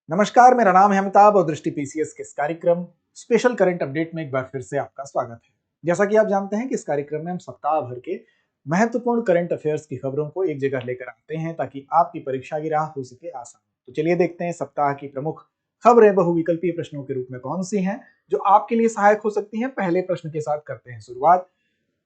नमस्कार, मेरा नाम है अमिताभ और दृष्टि पीसीएस के इस कार्यक्रम स्पेशल करंट अपडेट में एक बार फिर से आपका स्वागत है। जैसा कि आप जानते हैं कि इस कार्यक्रम में हम सप्ताह भर के महत्वपूर्ण करंट अफेयर्स की खबरों को एक जगह लेकर आते हैं ताकि आपकी परीक्षा की राह हो सके आसान। तो चलिए देखते हैं सप्ताह की प्रमुख खबरें बहुविकल्पीय प्रश्नों के रूप में कौन सी हैं जो आपके लिए सहायक हो सकती हैं। पहले प्रश्न के साथ करते हैं शुरुआत।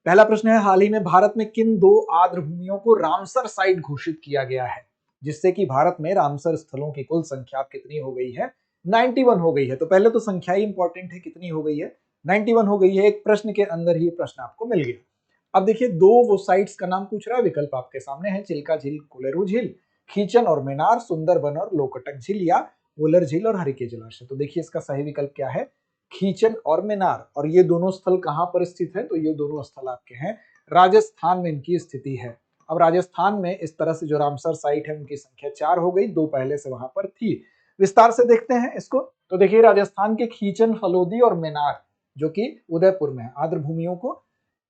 पहला प्रश्न है, हाल ही में भारत में किन दो आर्द्र भूमियों को रामसर साइट घोषित किया गया है, जिससे कि भारत में रामसर स्थलों की कुल संख्या कितनी हो गई है? 91 हो गई है। तो पहले तो संख्या ही इंपॉर्टेंट है, कितनी हो गई है? 91 हो गई है। एक प्रश्न के अंदर ही प्रश्न आपको मिल गया। अब देखिए, दो वो साइट्स का नाम पूछ रहा है, विकल्प आपके सामने है, चिल्का झील, कोलेरू झील, खींचन और मेनार, सुंदरबन और लोकटक झील या वुलर झील और हरिके जलाशय। तो देखिए इसका सही विकल्प क्या है? खींचन और मेनार। और ये दोनों स्थल कहां पर स्थित है? तो ये दोनों स्थल आपके हैं राजस्थान में, इनकी स्थिति है। अब राजस्थान में इस तरह से जो रामसर साइट है उनकी संख्या 4 हो गई, 2 पहले से वहां पर थी। विस्तार से देखते हैं इसको। तो देखिए, राजस्थान के खींचन, फलोदी और मेनार जो कि उदयपुर में है, आर्द्र भूमियों को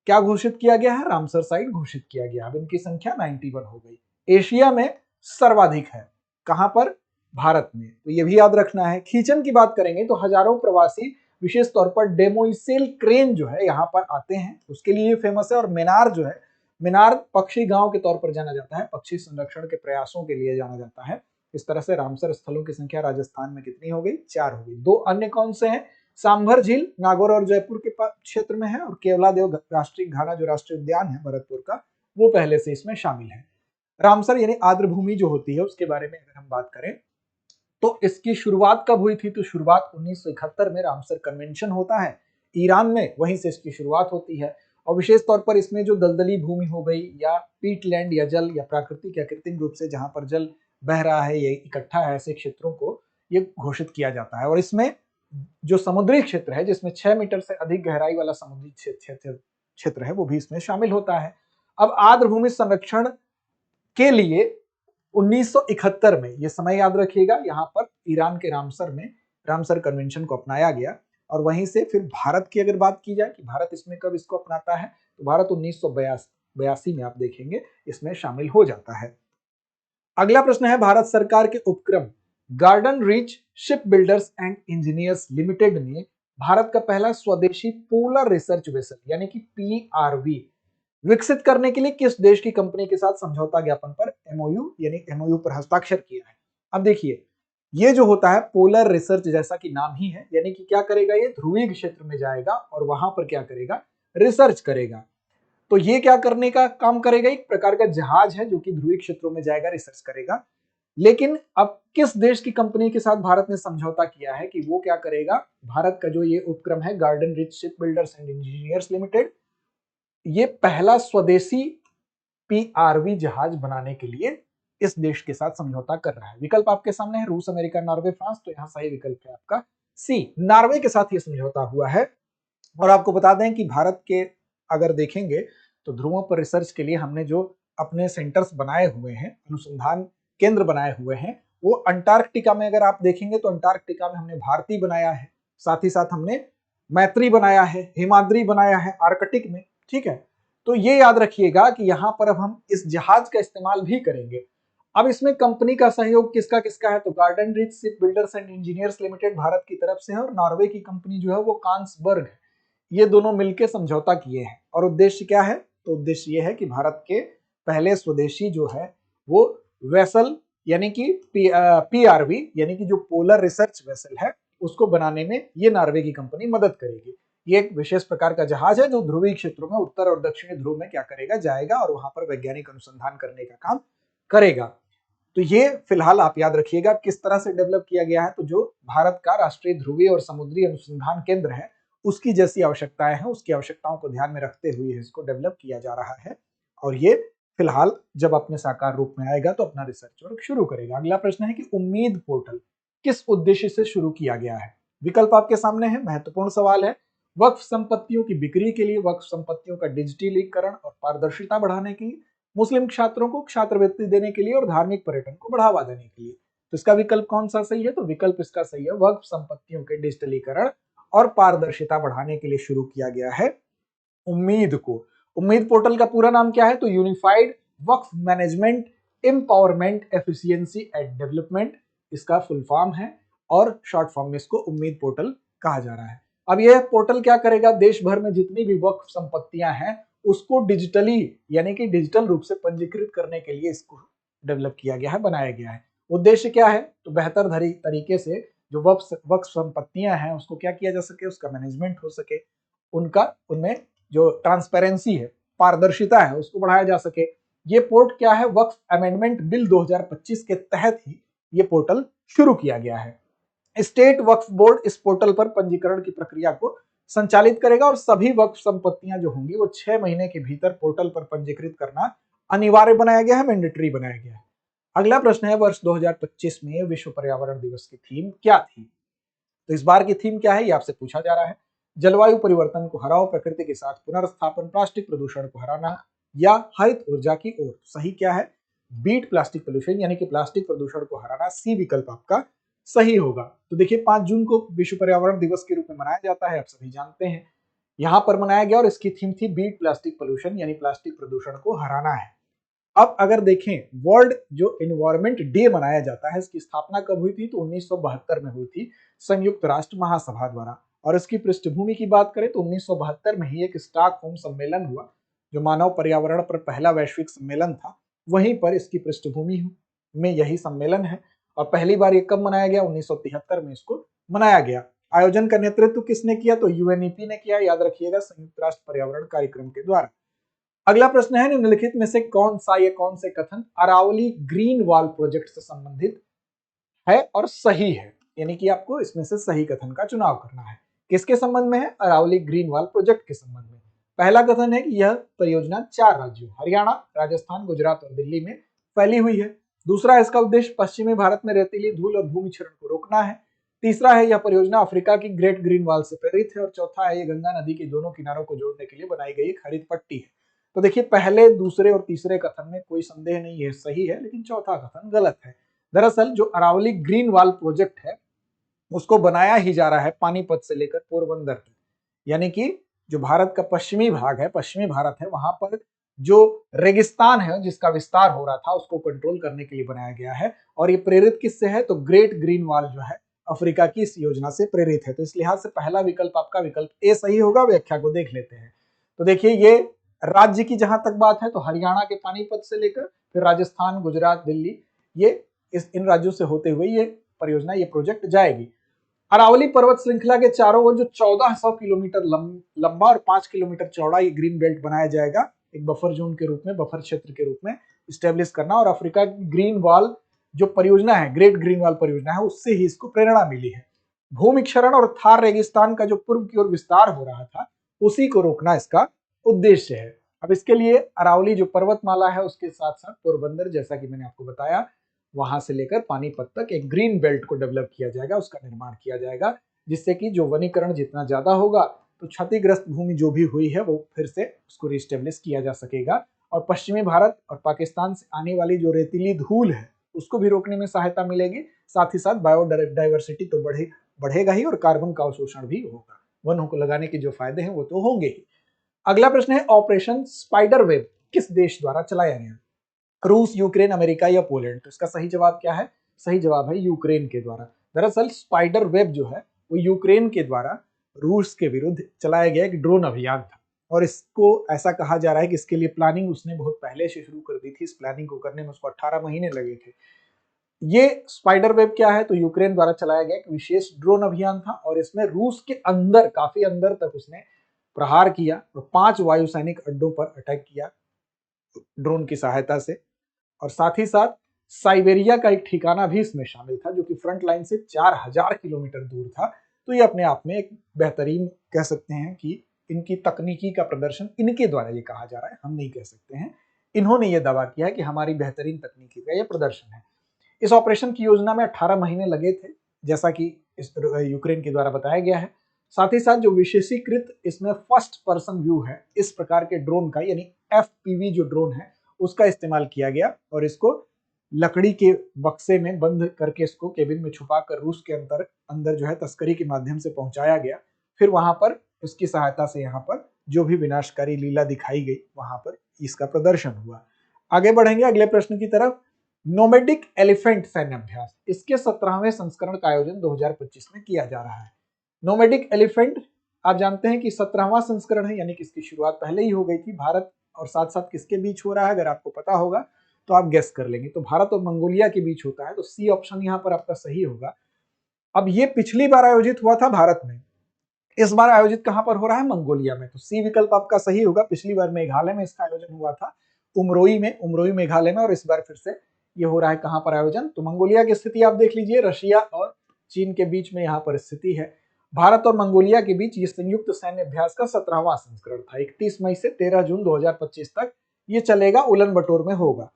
क्या घोषित किया गया है? रामसर साइट घोषित किया गया। अब इनकी संख्या 91 हो गई। एशिया में सर्वाधिक है, कहां पर? भारत में। तो ये भी याद रखना है। खींचन की बात करेंगे तो हजारों प्रवासी विशेष तौर पर डेमोइसेल क्रेन जो है यहाँ पर आते हैं, उसके लिए फेमस है। और मेनार जो है, मीनार पक्षी गांव के तौर पर जाना जाता है, पक्षी संरक्षण के प्रयासों के लिए जाना जाता है। इस तरह से रामसर स्थलों की संख्या राजस्थान में कितनी हो गई? 4 हो गई। दो अन्य कौन से हैं? सांभर झील नागौर और जयपुर के क्षेत्र में है, और केवलादेव राष्ट्रीय घाना जो राष्ट्रीय उद्यान है भरतपुर का, वो पहले से इसमें शामिल है। रामसर यानी आर्द्र भूमि जो होती है उसके बारे में अगर हम बात करें तो इसकी शुरुआत कब हुई थी? तो शुरुआत 1971 में रामसर कन्वेंशन होता है ईरान में, वहीं से इसकी शुरुआत होती है। और विशेष तौर पर इसमें जो दलदली भूमि हो गई या पीटलैंड या जल या प्राकृतिक या कृत्रिम रूप से जहां पर जल बह रहा है, ये इकट्ठा है, ऐसे क्षेत्रों को ये घोषित किया जाता है। और इसमें जो समुद्री क्षेत्र है, जिसमें 6 मीटर से अधिक गहराई वाला समुद्री क्षेत्र है, वो भी इसमें शामिल होता है। अब आर्द्र भूमि संरक्षण के लिए 1971 में, ये समय याद रखिएगा, यहां पर ईरान के रामसर में रामसर कन्वेंशन को अपनाया गया। और वहीं से फिर भारत की अगर बात की जाए कि भारत इसमें कब इसको अपनाता है, तो भारत 1982 में आप देखेंगे इसमें शामिल हो जाता है। अगला प्रश्न है, भारत सरकार के उपक्रम garden reach ship builders and engineers limited ने भारत का पहला स्वदेशी पोलर रिसर्च वेसल यानी कि पीआरवी विकसित करने के लिए किस देश की कंपनी के साथ समझौता ज्ञापन पर एमओयू यानी एमओयू पर हस्ताक्षर किया है? अब देखिए, ये जो होता है पोलर रिसर्च, जैसा कि नाम ही है, यानी कि क्या करेगा? ये ध्रुवीय क्षेत्र में जाएगा और वहां पर क्या करेगा? रिसर्च करेगा। तो ये क्या करने का काम करेगा? एक प्रकार का जहाज है जो कि ध्रुवीय क्षेत्रों में जाएगा, रिसर्च करेगा। लेकिन अब किस देश की कंपनी के साथ भारत ने समझौता किया है कि वो क्या करेगा? भारत का जो ये उपक्रम है garden rich ship builders and engineers limited, ये पहला स्वदेशी पीआरवी जहाज बनाने के लिए इस देश के साथ समझौता कर रहा है। विकल्प आपके सामने है, रूस, अमेरिका, नॉर्वे, फ्रांस। तो यहां सही विकल्प है आपका सी, नॉर्वे के साथ ये समझौता हुआ है। और आपको बता दें कि भारत के अगर देखेंगे तो ध्रुवों पर रिसर्च के लिए हमने जो अपने सेंटर्स बनाए हुए हैं, अनुसंधान केंद्र बनाए हुए हैं, वो अंटार्कटिका में अगर आप देखेंगे तो अंटार्कटिका में हमने भारती बनाया है, साथ ही साथ हमने मैत्री बनाया है, हिमाद्री बनाया है आर्कटिक में। ठीक है, तो ये याद रखिएगा कि यहां पर अब हम इस जहाज का इस्तेमाल भी करेंगे। अब इसमें कंपनी का सहयोग किसका किसका है? तो garden rich ship builders and engineers limited Bharat की तरफ से है, और नॉर्वे की कंपनी जो है वो कांसबर्ग है। ये दोनों मिलकर समझौता किए हैं। और उद्देश्य क्या है? तो उद्देश्य ये है कि भारत के पहले स्वदेशी जो है वो वेसल यानी कि पीआरवी यानी कि जो पोलर रिसर्च वेसल है, उसको बनाने में ये नॉर्वे की कंपनी मदद करेगी। ये एक विशेष प्रकार का जहाज है जो ध्रुवीय क्षेत्रों में, उत्तर और दक्षिणी ध्रुव में क्या करेगा? जाएगा और वहां पर वैज्ञानिक अनुसंधान करने का काम करेगा। तो ये फिलहाल आप याद रखिएगा किस तरह से डेवलप किया गया है। तो जो भारत का राष्ट्रीय ध्रुवीय और समुद्री अनुसंधान केंद्र है, उसकी जैसी आवश्यकताएं हैं, उसकी आवश्यकताओं को ध्यान में रखते हुए इसको डेवलप किया जा रहा है। और ये फिलहाल जब अपने साकार रूप में आएगा तो अपना रिसर्च वर्क शुरू करेगा। अगला प्रश्न है कि उम्मीद पोर्टल किस उद्देश्य से शुरू किया गया है? विकल्प आपके सामने है, महत्वपूर्ण सवाल है। वक्फ संपत्तियों की बिक्री के लिए, वक्फ संपत्तियों का डिजिटलीकरण और पारदर्शिता बढ़ाने के लिए, मुस्लिम छात्रों को छात्रवृत्ति देने के लिए और धार्मिक पर्यटन को बढ़ावा देने के लिए। तो इसका विकल्प कौन सा सही है? तो विकल्प इसका सही है, वक्फ संपत्तियों के डिजिटलीकरण और पारदर्शिता बढ़ाने के लिए शुरू किया गया है उम्मीद को। उम्मीद पोर्टल का पूरा नाम क्या है? तो unified Waqf management empowerment efficiency and development. इसका फुल फॉर्म है और शॉर्ट फॉर्म में इसको उम्मीद पोर्टल कहा जा रहा है। अब यह पोर्टल क्या करेगा, देश भर में जितनी भी वक्फ संपत्तियां हैं उसको डिजिटली यानी कि डिजिटल रूप से पंजीकृत करने के लिए इसको डेवलप किया गया है, बनाया गया है। उद्देश्य क्या है, तो बेहतर तरीके से जो वक्फ संपत्तियां हैं उसको क्या किया जा सके, उसका मैनेजमेंट हो सके, उनमें जो ट्रांसपेरेंसी है, पारदर्शिता है, उसको बढ़ाया जा सके। ये पोर्ट क्या है, वक्फ अमेंडमेंट बिल 2025 के तहत ही ये पोर्टल शुरू किया गया है। स्टेट वक्फ बोर्ड इस पोर्टल पर पंजीकरण की प्रक्रिया को संचालित करेगा और सभी वक्फ संपत्तियां जो होंगी वो 6 महीने के भीतर पोर्टल पर पंजीकृत करना अनिवार्य बनाया गया है, मैंडेटरी बनाया गया है। अगला प्रश्न है, वर्ष 2025 में विश्व पर्यावरण दिवस की थीम क्या थी? तो इस बार की थीम क्या है, ये आपसे पूछा जा रहा है। जलवायु परिवर्तन को हराओ, प्रकृति के साथ पुनर्स्थापन, प्लास्टिक प्रदूषण को हराना या हरित ऊर्जा की ओर। सही क्या है, बीट प्लास्टिक पोल्यूशन यानी कि प्लास्टिक प्रदूषण को हराना, सी विकल्प आपका सही होगा। तो देखिए 5 जून को विश्व पर्यावरण दिवस के रूप में मनाया जाता है, आप सभी जानते हैं। यहां पर मनाया गया और इसकी थीम थी बीट प्लास्टिक पोल्यूशन यानी प्लास्टिक प्रदूषण को हराना है। अब अगर देखें वर्ल्ड जो एनवायरमेंट डे मनाया जाता है, इसकी स्थापना कब हुई थी, तो 1972 में हुई थी संयुक्त राष्ट्र महासभा द्वारा। और इसकी पृष्ठभूमि की बात करें तो 1972 में ही एक स्टॉकहोम सम्मेलन हुआ जो मानव पर्यावरण पर पहला वैश्विक सम्मेलन था, वहीं पर इसकी पृष्ठभूमि में यही सम्मेलन है। और पहली बार ये कब मनाया गया, 1973 में इसको मनाया गया। आयोजन का नेतृत्व किसने किया, तो यूएनईपी ने किया, याद रखिएगा, संयुक्त राष्ट्र पर्यावरण कार्यक्रम के द्वारा। अगला प्रश्न है, निम्नलिखित में से कौन से कथन अरावली ग्रीन वॉल प्रोजेक्ट से संबंधित है और सही है, यानी कि आपको इसमें से सही कथन का चुनाव करना है। किसके संबंध में है, अरावली ग्रीन वॉल प्रोजेक्ट के संबंध में। पहला कथन है कि यह परियोजना 4 राज्यों हरियाणा, राजस्थान, गुजरात और दिल्ली में फैली हुई है। दूसरा, इसका उद्देश्य पश्चिमी भारत में रेतीली धूल और भूमि क्षरण को रोकना है। तीसरा है, यह परियोजना अफ्रीका की ग्रेट ग्रीन वॉल से प्रेरित है। और चौथा है, यह गंगा नदी के दोनों किनारों को जोड़ने के लिए बनाई गई एक हरित पट्टी है। तो देखिए पहले, दूसरे और तीसरे कथन में कोई संदेह नहीं है, सही है, लेकिन चौथा कथन गलत है। दरअसल जो अरावली ग्रीन वॉल प्रोजेक्ट है उसको बनाया ही जा रहा है पानीपत से लेकर पोरबंदर तक, यानी कि जो भारत का पश्चिमी भाग है, पश्चिमी भारत है, वहां पर जो रेगिस्तान है जिसका विस्तार हो रहा था उसको कंट्रोल करने के लिए बनाया गया है। और ये प्रेरित किससे है, तो ग्रेट ग्रीन वॉल जो है अफ्रीका की इस योजना से प्रेरित है। तो इस लिहाज से पहला विकल्प आपका विकल्प ए सही होगा। व्याख्या को देख लेते हैं। तो देखिए ये राज्य की जहां तक बात है तो हरियाणा के पानीपत से लेकर फिर राजस्थान, गुजरात, दिल्ली, ये इन राज्यों से होते हुए ये परियोजना, ये प्रोजेक्ट जाएगी। अरावली पर्वत श्रृंखला के चारों ओर जो 1400 किलोमीटर लंबा और 5 किलोमीटर चौड़ा ये ग्रीन बेल्ट बनाया जाएगा, एक बफर जोन के रूप में, बफर क्षेत्र के रूप में स्टेब्लिश करना। और अफ्रीका की ग्रीन वॉल जो परियोजना है, ग्रेट ग्रीन वॉल परियोजना है, उससे ही इसको प्रेरणा मिली है। भूमि क्षरण और थार रेगिस्तान का जो पूर्व की ओर विस्तार हो रहा था उसी को रोकना इसका उद्देश्य है। अब इसके लिए अरावली जो पर्वतमाला है उसके साथ साथ पोरबंदर, जैसा कि मैंने आपको बताया, वहां से लेकर पानीपत तक एक ग्रीन बेल्ट को डेवलप किया जाएगा, उसका निर्माण किया जाएगा, जिससे कि जो वनीकरण जितना ज्यादा होगा तो क्षतिग्रस्त भूमि जो भी हुई है वो फिर से उसको रिस्टेब्लिश किया जा सकेगा। और पश्चिमी भारत और पाकिस्तान से आने वाली जो रेतीली धूल है उसको भी रोकने में सहायता मिलेगी। साथ ही साथ बायोडाइवर्सिटी तो बढ़ेगा ही और कार्बन का अवशोषण भी होगा। वनों को लगाने के जो फायदे हैं वो तो होंगे ही। अगला प्रश्न है, ऑपरेशन स्पाइडर वेब किस देश द्वारा चलाया गया? रूस, यूक्रेन, अमेरिका या पोलैंड? तो इसका सही जवाब क्या है? सही जवाब है यूक्रेन के द्वारा। दरअसल स्पाइडर वेब जो है वो यूक्रेन के द्वारा रूस के विरुद्ध चलाया गया एक ड्रोन अभियान था। और इसको ऐसा कहा जा रहा है कि इसके लिए प्लानिंग उसने बहुत पहले से शुरू कर दी थी। इस प्लानिंग को करने में उसको 18 महीने लगे थे। ये स्पाइडर वेब क्या है, तो यूक्रेन द्वारा चलाया गया एक विशेष ड्रोन अभियान था। और इसमें रूस के अंदर, काफी अंदर तक उसने प्रहार किया और 5 वायुसैनिक अड्डों पर अटैक किया ड्रोन की सहायता से। और साथ ही साथ साइबेरिया का एक ठिकाना भी इसमें शामिल था जो कि फ्रंट लाइन से 4000 किलोमीटर दूर था। तो ये अपने आप में एक बेहतरीन, कह सकते हैं कि इनकी तकनीकी का प्रदर्शन इनके द्वारा ये कहा जा रहा है, हम नहीं कह सकते हैं। इन्होंने ये दावा किया है कि हमारी बेहतरीन तकनीकी का ये प्रदर्शन है। इस ऑपरेशन की योजना में 18 महीने लगे थे, जैसा कि इस यूक्रेन के द्वारा बताया गया है। साथ ही साथ जो विशेषीकृत इसमें फर्स्ट पर्सन व्यू है इस प्रकार के ड्रोन का, यानी FPV जो ड्रोन है उसका इस्तेमाल किया गया। और इसको लकड़ी के बक्से में बंद करके इसको केबिन में छुपाकर रूस के अंदर जो है तस्करी के माध्यम से पहुंचाया गया। फिर वहां पर इसकी सहायता से यहाँ पर जो भी विनाशकारी लीला दिखाई गई वहां पर इसका प्रदर्शन हुआ। आगे बढ़ेंगे अगले प्रश्न की तरफ। नोमैडिक एलिफेंट सैन्य अभ्यास, इसके 17वें संस्करण का आयोजन 2025 में किया जा रहा है। नोमैडिक एलिफेंट आप जानते हैं कि 17वां संस्करण है, यानी कि इसकी शुरुआत पहले ही हो गई थी। भारत और साथ साथ किसके बीच हो रहा है, अगर आपको पता होगा तो आप गेस कर लेंगे। तो भारत और मंगोलिया के बीच होता है, तो सी ऑप्शन यहाँ पर आपका सही होगा। अब ये पिछली बार आयोजित हुआ था भारत में, इस बार आयोजित कहां पर हो रहा है, मंगोलिया में। तो सी विकल्प आपका सही होगा। पिछली बार मेघालय में इसका आयोजन हुआ था, उमरोई मेघालय में, और इस बार फिर से ये हो रहा है कहां पर आयोजन, तो मंगोलिया की स्थिति आप देख लीजिए, रशिया और चीन के बीच में यहाँ पर स्थिति है। भारत और मंगोलिया के बीच ये संयुक्त सैन्य अभ्यास का 17वां संस्करण था। 31 मई से 13 जून 2025 तक ये चलेगा, उलन बटोर में होगा।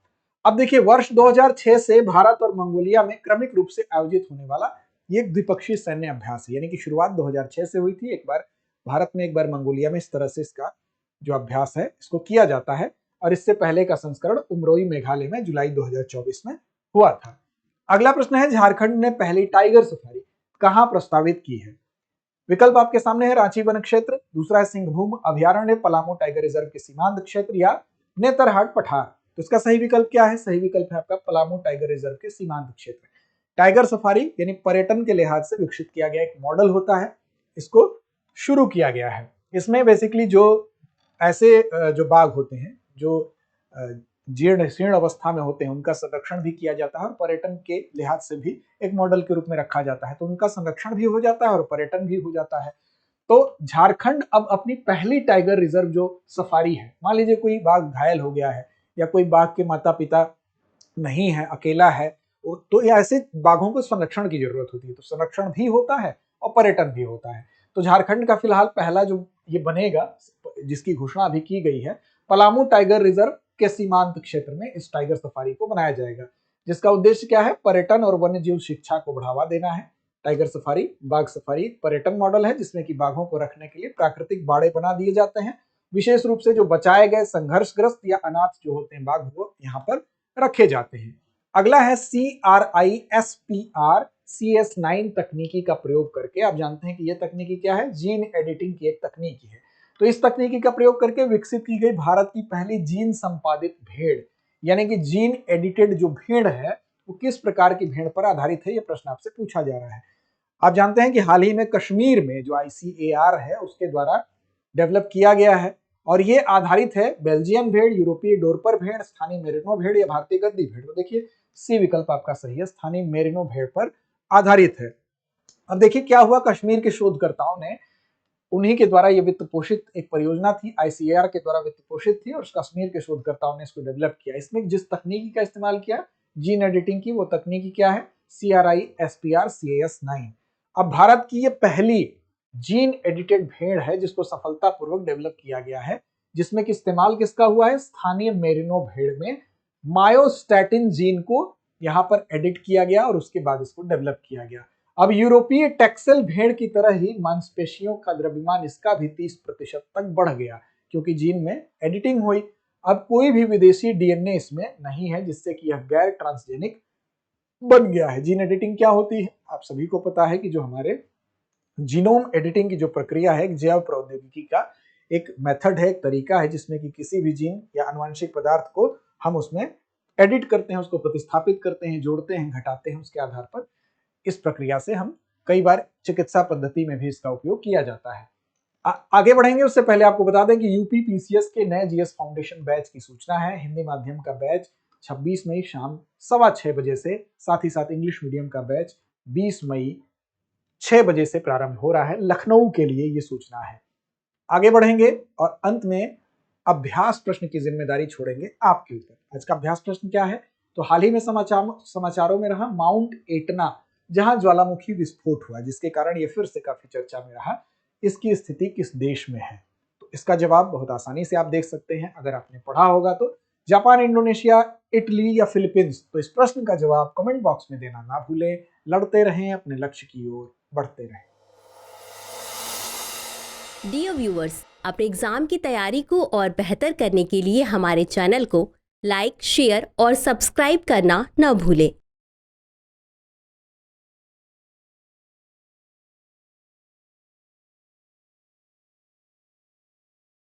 अब देखिए, वर्ष 2006 से भारत और मंगोलिया में क्रमिक रूप से आयोजित होने वाला ये एक द्विपक्षीय सैन्य अभ्यास है, यानी कि शुरुआत 2006 से हुई थी, एक बार भारत में एक बार मंगोलिया में, इस तरह से इसका जो अभ्यास है इसको किया जाता है। और इससे पहले का संस्करण उमरोई मेघालय में जुलाई 2024 में हुआ था। अगला प्रश्न है, झारखंड ने पहली टाइगर सफारी कहां प्रस्तावित की है? विकल्प आपके सामने है, रांची वन क्षेत्र, दूसरा है सिंहभूम अभयारण्य, पलामू टाइगर रिजर्व के सीमांत क्षेत्र, या नेतरहाट पठार। तो इसका सही विकल्प क्या है? सही विकल्प है आपका पलामू टाइगर रिजर्व के सीमांत क्षेत्र। टाइगर सफारी यानी पर्यटन के लिहाज से विकसित किया गया एक मॉडल होता है, इसको शुरू किया गया है। इसमें बेसिकली जो ऐसे जो बाघ होते हैं जो जीर्ण शीर्ण अवस्था में होते हैं, उनका संरक्षण भी किया जाता है और पर्यटन के लिहाज से भी एक मॉडल के रूप में रखा जाता है। तो उनका संरक्षण भी हो जाता है और पर्यटन भी हो जाता है। तो झारखंड अब अपनी पहली टाइगर रिजर्व जो सफारी है, मान लीजिए कोई बाघ घायल हो गया है या कोई बाघ के माता पिता नहीं है, अकेला है, तो ऐसे बाघों को संरक्षण की जरूरत होती है। तो संरक्षण भी होता है और पर्यटन भी होता है। तो झारखंड का फिलहाल पहला जो ये बनेगा, जिसकी घोषणा अभी की गई है, पलामू टाइगर रिजर्व के सीमांत क्षेत्र में इस टाइगर सफारी को बनाया जाएगा, जिसका उद्देश्य क्या है? पर्यटन और वन्य जीव शिक्षा को बढ़ावा देना है। टाइगर सफारी, बाघ सफारी पर्यटन मॉडल है, जिसमें कि बाघों को रखने के लिए प्राकृतिक बाड़े बना दिए जाते हैं। विशेष रूप से जो बचाए गए संघर्षग्रस्त या अनाथ जो होते हैं बाघ, वो यहाँ पर रखे जाते हैं। अगला है CRISPR CS9 तकनीकी का प्रयोग करके। आप जानते हैं कि यह तकनीकी क्या है? जीन एडिटिंग की एक तकनीकी है। तो इस तकनीकी का प्रयोग करके विकसित की गई भारत की पहली जीन संपादित भेड़, यानी कि जीन एडिटेड जो भेड़ है वो किस प्रकार की भेड़ पर आधारित है, यह प्रश्न आपसे पूछा जा रहा है। आप जानते हैं कि हाल ही में कश्मीर में जो ICAR है उसके द्वारा डेवलप किया गया है, और ये आधारित है बेल्जियन भेड़, यूरोपीय डोरपर भेड़, स्थानीय मेरिनो भेड़ या भारतीय गद्दी भेड़। तो देखिए सी विकल्प आपका सही है, स्थानीय मेरिनो भेड़ पर आधारित है। अब देखिए क्या हुआ, कश्मीर के शोधकर्ताओं ने, उन्हीं के द्वारा ये वित्त पोषित एक परियोजना थी, ICAR के द्वारा वित्त पोषित थी, और कश्मीर के शोधकर्ताओं ने इसको डेवलप किया। इसमें जिस तकनीकी का इस्तेमाल किया जीन एडिटिंग की, वो तकनीकी क्या है? CRISPR CS9। अब भारत की ये पहली जीन एडिटेड भेड़ है जिसको सफलतापूर्वक डेवलप किया गया है, जिसमें कि इस्तेमाल किसका हुआ है? स्थानीय मेरिनो भेड़ में मायोस्टैटिन जीन को यहां पर एडिट किया गया और उसके बाद इसको डेवलप किया गया। अब यूरोपीय टेक्सेल भेड़ की तरह ही मांसपेशियों का द्रव्यमान इसका भी 30% तक बढ़ गया, क्योंकि जीन में एडिटिंग हुई। अब कोई भी विदेशी DNA इसमें नहीं है, जिससे कि यह गैर ट्रांसजेनिक बन गया है। जीन एडिटिंग क्या होती है? आप सभी को पता है कि जो हमारे जीनोम एडिटिंग की जो प्रक्रिया है, एक जैव प्रौद्योगिकी का एक मेथड है, एक तरीका है, जिसमें कि किसी भी जीन या आनुवंशिक पदार्थ को हम उसमें एडिट करते हैं, उसको प्रतिस्थापित करते हैं, जोड़ते हैं, घटाते हैं, उसके आधार पर इस प्रक्रिया से हम कई बार चिकित्सा पद्धति में भी इसका उपयोग किया जाता है। आगे बढ़ेंगे उससे पहले आपको बता दें कि यूपी PCS के नए GS फाउंडेशन बैच की सूचना है। हिंदी माध्यम का बैच 26 मई शाम 6:15 बजे से, साथ ही साथ इंग्लिश मीडियम का बैच 20 मई 6 बजे से प्रारंभ हो रहा है। लखनऊ के लिए ये सूचना है। आगे बढ़ेंगे और अंत में अभ्यास प्रश्न की जिम्मेदारी छोड़ेंगे आपके ऊपर। आज का अभ्यास प्रश्न क्या है? तो हाल ही में समाचारों में रहा माउंट एटना, जहां ज्वालामुखी विस्फोट हुआ, जिसके कारण ये फिर से काफी चर्चा में रहा, इसकी स्थिति किस देश में है? तो इसका जवाब बहुत आसानी से आप देख सकते हैं, अगर आपने पढ़ा होगा तो। जापान, इंडोनेशिया, इटली या फिलीपींस? तो इस प्रश्न का जवाब कमेंट बॉक्स में देना ना भूलें। लड़ते रहें, अपने लक्ष्य की ओर बढ़ते रहें। डियर व्यूअर्स, अपने एग्जाम की तैयारी को और बेहतर करने के लिए हमारे चैनल को लाइक, शेयर और सब्सक्राइब करना न भूलें।